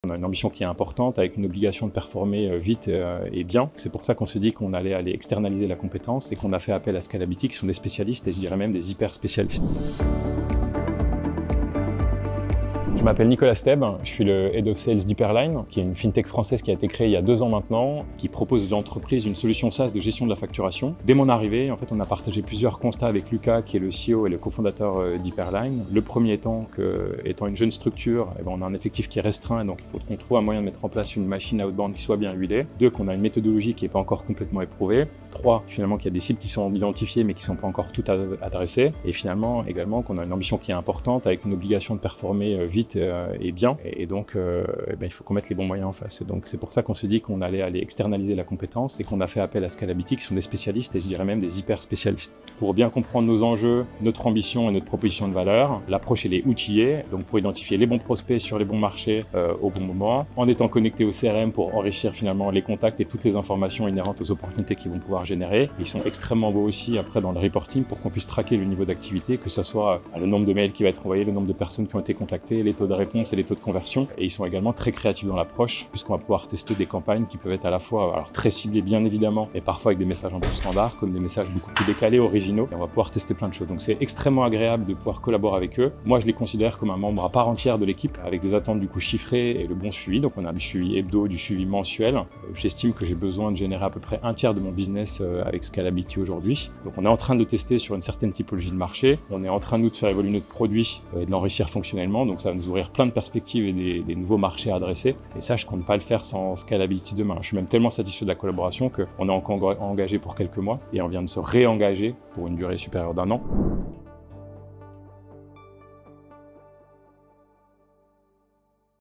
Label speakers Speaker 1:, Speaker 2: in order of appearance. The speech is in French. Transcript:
Speaker 1: On a une ambition qui est importante avec une obligation de performer vite et bien. C'est pour ça qu'on se dit qu'on allait aller externaliser la compétence et qu'on a fait appel à Scalability, qui sont des spécialistes et je dirais même des hyper spécialistes. Je m'appelle Nicolas Steb, je suis le Head of Sales d'Hyperline, qui est une fintech française qui a été créée il y a 2 ans maintenant, qui propose aux entreprises une solution SaaS de gestion de la facturation. Dès mon arrivée, en fait, on a partagé plusieurs constats avec Lucas, qui est le CEO et le cofondateur d'Hyperline. Le premier étant qu'étant une jeune structure, on a un effectif qui est restreint, donc il faut qu'on trouve un moyen de mettre en place une machine outbound qui soit bien huilée. 2, qu'on a une méthodologie qui n'est pas encore complètement éprouvée. 3, finalement, qu'il y a des cibles qui sont identifiées mais qui ne sont pas encore toutes adressées. Et finalement, également, qu'on a une ambition qui est importante avec une obligation de performer vite et bien, et donc il faut qu'on mette les bons moyens en face. Et donc c'est pour ça qu'on se dit qu'on allait aller externaliser la compétence et qu'on a fait appel à Scalability, qui sont des spécialistes et je dirais même des hyper spécialistes. Pour bien comprendre nos enjeux, notre ambition et notre proposition de valeur, l'approche elle est outillée, donc pour identifier les bons prospects sur les bons marchés au bon moment, en étant connecté au CRM pour enrichir finalement les contacts et toutes les informations inhérentes aux opportunités qu'ils vont pouvoir générer. Et ils sont extrêmement beaux aussi après dans le reporting pour qu'on puisse traquer le niveau d'activité, que ce soit le nombre de mails qui va être envoyé, le nombre de personnes qui ont été contactées, les taux de réponse et les taux de conversion. Et ils sont également très créatifs dans l'approche, puisqu'on va pouvoir tester des campagnes qui peuvent être à la fois très ciblées bien évidemment, et parfois avec des messages un peu standards, comme des messages beaucoup plus décalés, originaux. Et on va pouvoir tester plein de choses. Donc c'est extrêmement agréable de pouvoir collaborer avec eux. Moi je les considère comme un membre à part entière de l'équipe, avec des attentes du coup chiffrées et le bon suivi. Donc on a du suivi hebdo, du suivi mensuel. J'estime que j'ai besoin de générer à peu près un tiers de mon business avec Scalability aujourd'hui. Donc on est en train de tester sur une certaine typologie de marché. On est en train nous de faire évoluer notre produit et de l'enrichir fonctionnellement. Donc ça va nous ouvrir plein de perspectives et des nouveaux marchés à adresser. Et ça, je compte pas le faire sans Scalability demain. Je suis même tellement satisfait de la collaboration qu'on est encore engagé pour quelques mois et on vient de se réengager pour une durée supérieure d'1 an.